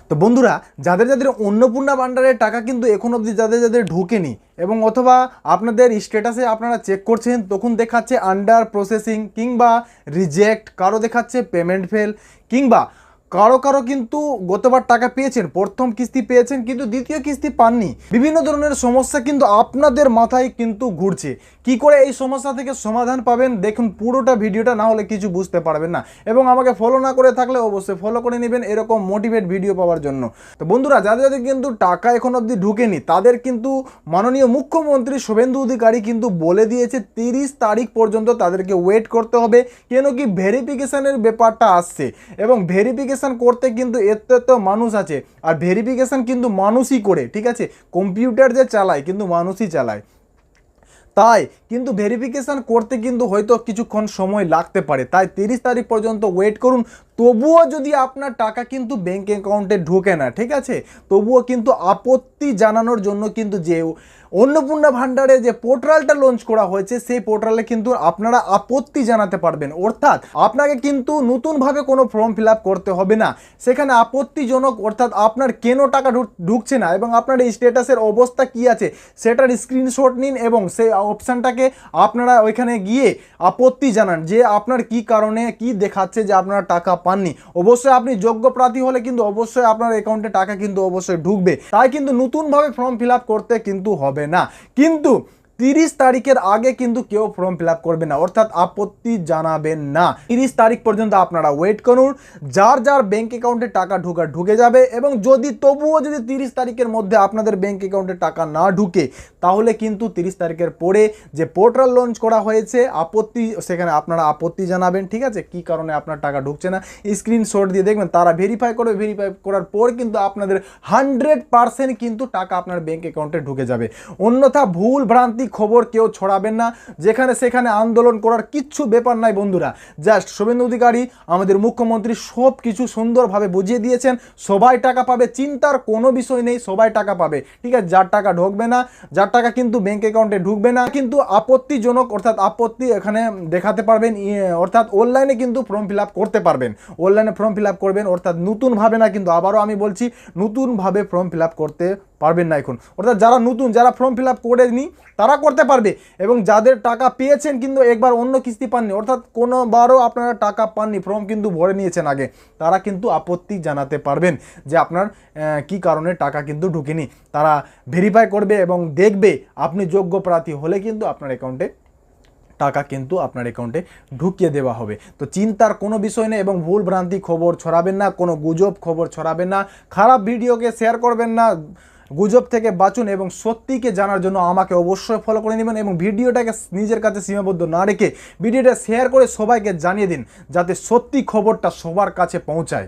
তো বন্ধুরা, যাদের যাদের অন্নপূর্ণা ভান্ডারের টাকা কিন্তু এখন অবধি যাদের যাদের ঢোকেনি এবং অথবা আপনাদের স্ট্যাটাসে আপনারা চেক করছেন তখন দেখাচ্ছে আন্ডার প্রসেসিং কিংবা রিজেক্ট, কারো দেখাচ্ছে পেমেন্ট ফেল, কিংবা কারো কারো কিন্তু গতবার টাকা পেয়েছেন, প্রথম কিস্তি পেয়েছেন কিন্তু দ্বিতীয় কিস্তি পাননি। বিভিন্ন ধরনের সমস্যা কিন্তু আপনাদের মাথায় কিন্তু ঘুরছে। কি করে এই সমস্যা থেকে সমাধান পাবেন দেখুন পুরোটা ভিডিওটা, না হলে কিছু বুঝতে পারবেন না। এবং আমাকে ফলো না করে থাকলে অবশ্যই ফলো করে নেবেন এরকম মোটিভেট ভিডিও পাওয়ার জন্য। তো বন্ধুরা, যাদের যাদের কিন্তু টাকা এখন অবধি ঢুকেনি তাদের কিন্তু মাননীয় মুখ্যমন্ত্রী শুভেন্দু অধিকারী কিন্তু বলে দিয়েছে 30 তারিখ পর্যন্ত তাদেরকে ওয়েট করতে হবে, কেন কি ভেরিফিকেশনের ব্যাপারটা আসছে এবং ভেরিফিকেশন করতে কিন্তু এত মানুষ আছে, আর ভেরিফিকেশন কিন্তু মানুষই করে, ঠিক আছে, কম্পিউটার যে চালায় কিন্তু মানুষই চালায়। তাই কিন্তু ভেরিফিকেশন করতে কিন্তু হয়তো কিছুক্ষণ সময় লাগতে পারে, তাই 30 তারিখ পর্যন্ত ওয়েট করুন। তবুও যদি আপনার টাকা কিন্তু ব্যাঙ্ক অ্যাকাউন্টে ঢোকে না, ঠিক আছে, তবুও কিন্তু আপত্তি জানানোর জন্য কিন্তু যে অন্নপূর্ণা ভান্ডারে যে পোর্টালটা লঞ্চ করা হয়েছে সেই পোর্টালে কিন্তু আপনারা আপত্তি জানাতে পারবেন। অর্থাৎ আপনাকে কিন্তু নতুনভাবে কোনো ফর্ম ফিল আপ করতে হবে না, সেখানে আপত্তিজনক অর্থাৎ আপনার কেন টাকা ঢুকছে না এবং আপনার এই স্ট্যাটাসের অবস্থা কি আছে সেটার স্ক্রিনশট নিন এবং সেই অপশানটাকে আপনারা ওইখানে গিয়ে আপত্তি জানান যে আপনার কি কারণে কি দেখাচ্ছে যে আপনারা টাকা পাননি। অবশ্যই আপনি যোগ্য প্রার্থী হলে কিন্তু অবশ্যই আপনার অ্যাকাউন্টে টাকা কিন্তু অবশ্যই ঢুকবে, তাই কিন্তু নতুনভাবে ফর্ম ফিল আপ করতে কিন্তু হবে না। কিন্তু 30 তারিখের আগে কিন্তু কেউ ফর্ম ফিল আপ করবে না, অর্থাৎ আপত্তি জানাবেন না। 30 তারিখ পর্যন্ত আপনারা ওয়েট করুন, যার যার ব্যাঙ্ক অ্যাকাউন্টে টাকা ঢুকে যাবে। এবং যদি তবুও যদি 30 তারিখের মধ্যে আপনাদের ব্যাঙ্ক অ্যাকাউন্টে টাকা না ঢুকে তাহলে কিন্তু 30 তারিখের পরে যে পোর্টাল লঞ্চ করা হয়েছে আপত্তি, সেখানে আপনারা আপত্তি জানাবেন, ঠিক আছে, কি কারণে আপনার টাকা ঢুকছে না স্ক্রিনশট দিয়ে দেখবেন, তারা ভেরিফাই করবে, ভেরিফাই করার পর কিন্তু আপনাদের 100% কিন্তু টাকা আপনার ব্যাঙ্ক অ্যাকাউন্টে ঢুকে যাবে। অন্যথা ভুল ভ্রান্তি খবর কেউ ছড়াবেন না, যেখানে সেখানে আন্দোলন করার কিচ্ছু ব্যাপার নাই বন্ধুরা। জাস্ট শুভেন্দু অধিকারী আমাদের মুখ্যমন্ত্রী সব কিছু সুন্দরভাবে বুঝিয়ে দিয়েছেন, সবাই টাকা পাবে, চিন্তার কোনো বিষয় নেই, সবাই টাকা পাবে, ঠিক আছে। যার টাকা ঢুকবে না, যার টাকা কিন্তু ব্যাঙ্ক অ্যাকাউন্টে ঢুকবে না, কিন্তু আপত্তিজনক অর্থাৎ আপত্তি এখানে দেখাতে পারবেন, অর্থাৎ অনলাইনে কিন্তু ফর্ম ফিল আপ করতে পারবেন, অনলাইনে ফর্ম ফিল আপ করবেন, অর্থাৎ নতুনভাবে না, কিন্তু আবারও আমি বলছি নতুনভাবে ফর্ম ফিল আপ করতে পারবেন না এখন। অর্থাৎ যারা নতুন, যারা ফর্ম ফিল আপ করেনি তারা করতে পারবে, এবং যাদের টাকা পেয়েছেন কিন্তু একবার অন্য কিস্তি পাননি, অর্থাৎ কোনোবারও আপনারা টাকা পাননি, ফর্ম কিন্তু ভরে নিয়েছেন আগে, তারা কিন্তু আপত্তি জানাতে পারবেন যে আপনার কি কারণে টাকা কিন্তু ঢুকেনি। তারা ভেরিফাই করবে এবং দেখবে আপনি যোগ্য প্রার্থী হলে কিন্তু আপনার অ্যাকাউন্টে টাকা কিন্তু আপনার অ্যাকাউন্টে ঢুকিয়ে দেওয়া হবে। তো চিন্তার কোনো বিষয় নেই এবং ভুল ভ্রান্তি খবর ছড়াবেন না, কোনো গুজব খবর ছড়াবেন না, খারাপ ভিডিওকে শেয়ার করবেন না, গুজব থেকে বাঁচুন এবং সত্যিকে জানার জন্য আমাকে অবশ্যই ফলো করে নেবেন এবং ভিডিওটাকে নিজের কাছে সীমাবদ্ধ না রেখে ভিডিওটা শেয়ার করে সবাইকে জানিয়ে দিন, যাতে সত্যি খবরটা সবার কাছে পৌঁছায়।